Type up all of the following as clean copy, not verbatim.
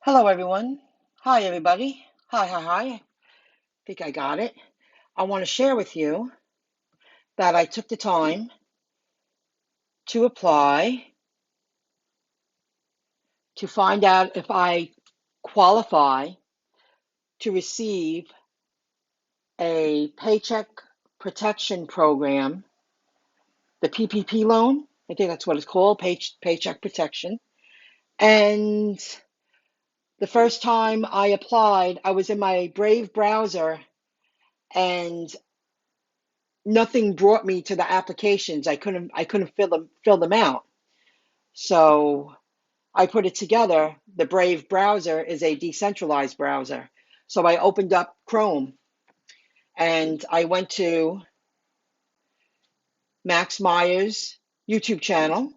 Hello, everyone. Hi, everybody. Hi. Think I got it. I want to share with you that I took the time to apply to find out if I qualify to receive a paycheck protection program, the PPP loan. I think that's what it's called, paycheck protection. And the first time I applied, I was in my Brave browser and nothing brought me to the applications. I couldn't fill them out. So I put it together. The Brave browser is a decentralized browser. So I opened up Chrome and I went to Max Meyer's YouTube channel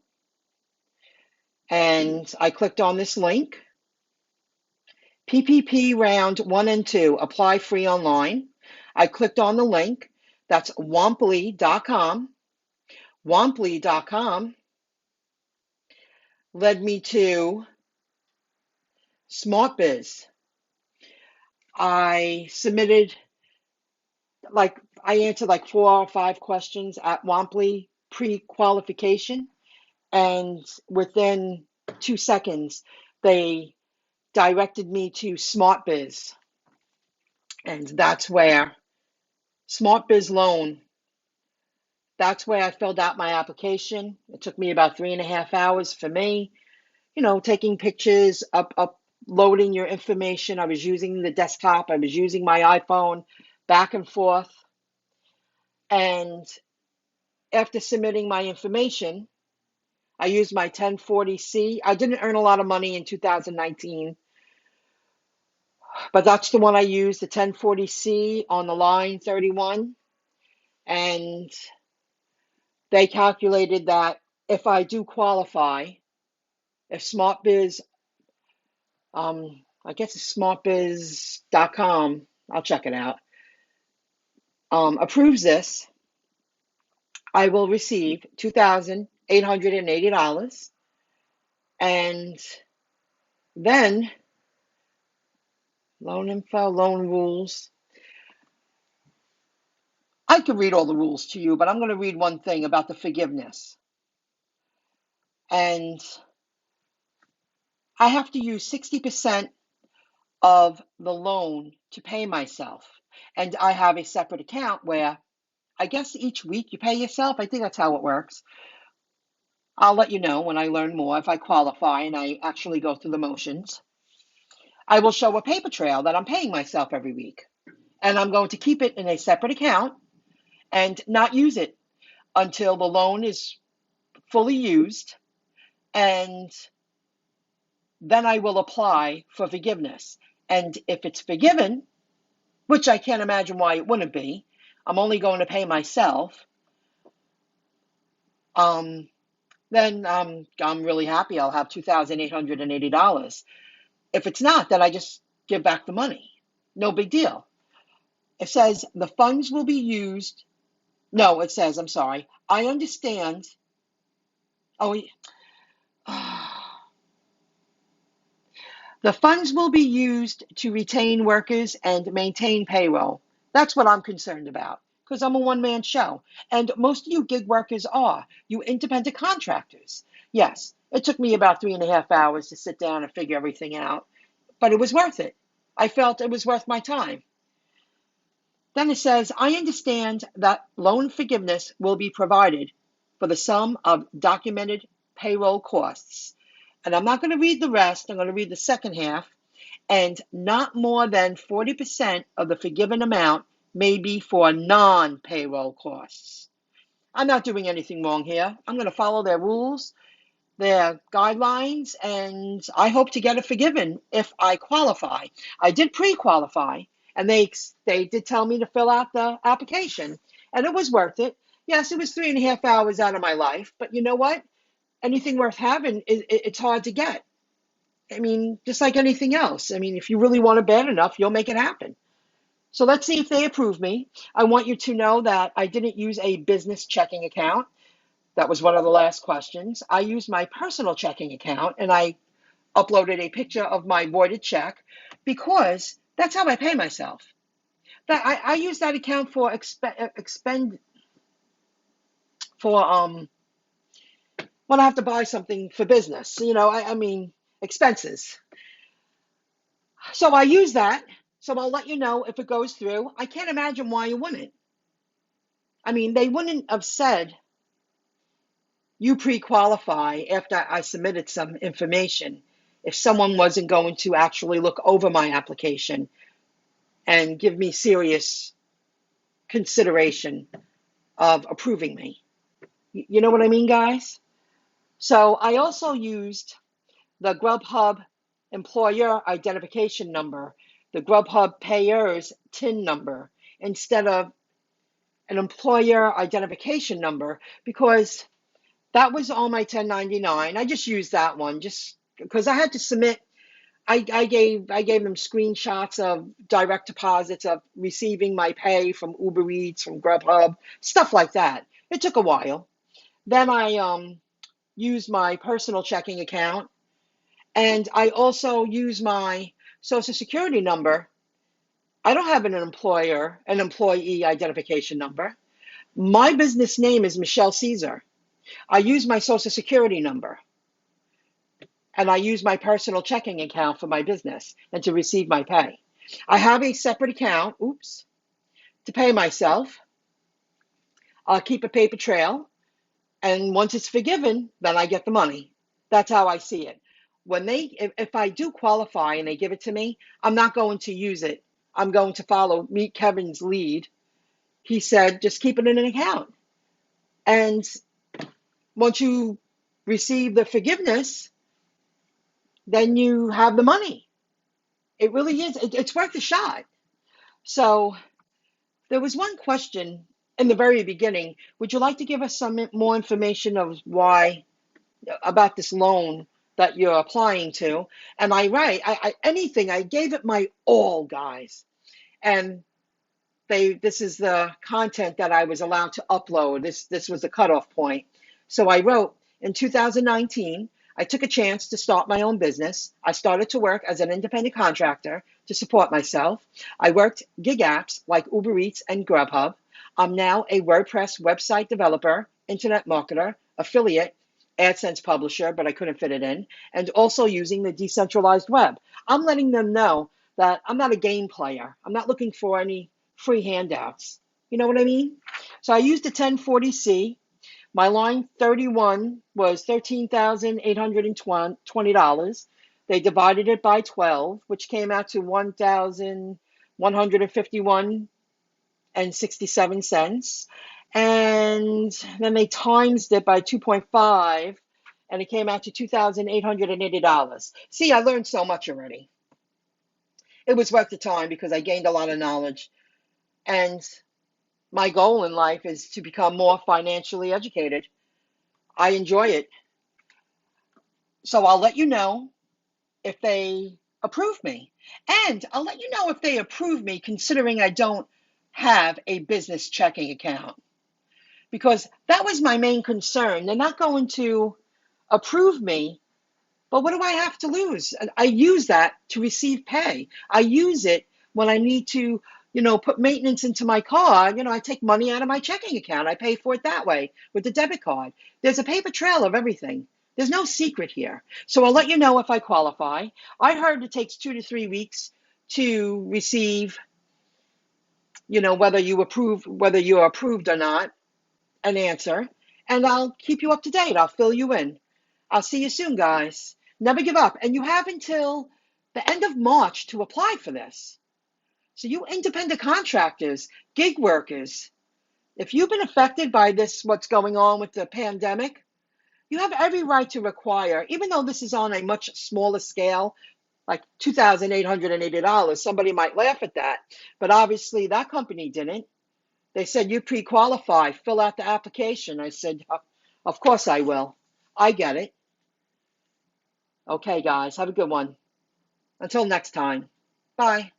and I clicked on this link. PPP round 1 and 2, apply free online. I clicked on the link. That's womply.com. Womply.com led me to SmartBiz. I answered like 4 or 5 questions at Womply pre-qualification, and within 2 seconds, they directed me to SmartBiz, and that's where SmartBiz loan. That's where I filled out my application. It took me about 3.5 hours for me. Taking pictures, uploading your information. I was using the desktop. I was using my iPhone, back and forth. And after submitting my information, I used my 1040C. I didn't earn a lot of money in 2019, but that's the one I used, the 1040C on the line 31. And they calculated that if I do qualify, if SmartBiz, I guess it's smartbiz.com, I'll check it out, approves this, I will receive $2,880. And then loan info, loan rules. I could read all the rules to you, but I'm going to read one thing about the forgiveness. And I have to use 60% of the loan to pay myself. And I have a separate account where I guess each week you pay yourself. I think that's how it works. I'll let you know when I learn more if I qualify and I actually go through the motions. I will show a paper trail that I'm paying myself every week. And I'm going to keep it in a separate account and not use it until the loan is fully used. And then I will apply for forgiveness. And if it's forgiven, which I can't imagine why it wouldn't be, I'm only going to pay myself, then I'm really happy. I'll have $2,880. If it's not, then I just give back the money. No big deal. It says the funds will be used. No, it says, I'm sorry. I understand. Oh, the funds will be used to retain workers and maintain payroll. That's what I'm concerned about because I'm a one-man show. And most of you gig workers are. You independent contractors. Yes, it took me about 3.5 hours to sit down and figure everything out, but it was worth it. I felt it was worth my time. Then it says, I understand that loan forgiveness will be provided for the sum of documented payroll costs. And I'm not going to read the rest. I'm going to read the second half. And not more than 40% of the forgiven amount may be for non-payroll costs. I'm not doing anything wrong here. I'm going to follow their rules, their guidelines, and I hope to get it forgiven if I qualify. I did pre-qualify, and they did tell me to fill out the application, and it was worth it. Yes, it was 3.5 hours out of my life, but you know what? Anything worth having, it's hard to get. I mean, just like anything else. I mean, if you really want it bad enough, you'll make it happen. So let's see if they approve me. I want you to know that I didn't use a business checking account. That was one of the last questions. I used my personal checking account, and I uploaded a picture of my voided check because that's how I pay myself. That I use that account for expend for when I have to buy something for business. I mean expenses. So I use that. So I'll let you know if it goes through. I can't imagine why you wouldn't. I mean, they wouldn't have said you pre-qualify after I submitted some information if someone wasn't going to actually look over my application and give me serious consideration of approving me. You know what I mean, guys? So I also used the Grubhub employer identification number, the Grubhub payer's TIN number, instead of an employer identification number, because that was on my 1099. I just used that one just because I had to submit. I gave them screenshots of direct deposits of receiving my pay from Uber Eats, from Grubhub, stuff like that. It took a while. Then I used my personal checking account, and I also used my Social Security number. I don't have an employee identification number. My business name is Michelle Caesar. I use my Social Security number, and I use my personal checking account for my business and to receive my pay. I have a separate account, to pay myself. I'll keep a paper trail, and once it's forgiven, then I get the money. That's how I see it. If I do qualify and they give it to me, I'm not going to use it. I'm going to meet Kevin's lead. He said, just keep it in an account. And once you receive the forgiveness, then you have the money. It really is. It's worth a shot. So there was one question in the very beginning. Would you like to give us some more information of about this loan that you're applying to? And I gave it my all, guys. And this is the content that I was allowed to upload. This was the cutoff point. So I wrote, in 2019, I took a chance to start my own business. I started to work as an independent contractor to support myself. I worked gig apps like Uber Eats and Grubhub. I'm now a WordPress website developer, internet marketer, affiliate, AdSense publisher, but I couldn't fit it in, and also using the decentralized web. I'm letting them know that I'm not a game player. I'm not looking for any free handouts. You know what I mean? So I used a 1040C. My line 31 was $13,820. They divided it by 12, which came out to $1,151.67. And then they times it by 2.5, and it came out to $2,880. See, I learned so much already. It was worth the time because I gained a lot of knowledge. And my goal in life is to become more financially educated. I enjoy it. So I'll let you know if they approve me. And I'll let you know if they approve me considering I don't have a business checking account. Because that was my main concern. They're not going to approve me, but what do I have to lose? I use that to receive pay. I use it when I need to, put maintenance into my car. I take money out of my checking account. I pay for it that way with the debit card. There's a paper trail of everything. There's no secret here. So I'll let you know if I qualify. I heard it takes 2 to 3 weeks to receive, whether you're approved or not, an answer. And I'll keep you up to date. I'll fill you in. I'll see you soon, guys. Never give up. And you have until the end of March to apply for this. So you independent contractors, gig workers, if you've been affected by what's going on with the pandemic, you have every right to require, even though this is on a much smaller scale, like $2,880, somebody might laugh at that. But obviously that company didn't. They said, you pre-qualify, fill out the application. I said, of course I will. I get it. Okay, guys, have a good one. Until next time. Bye.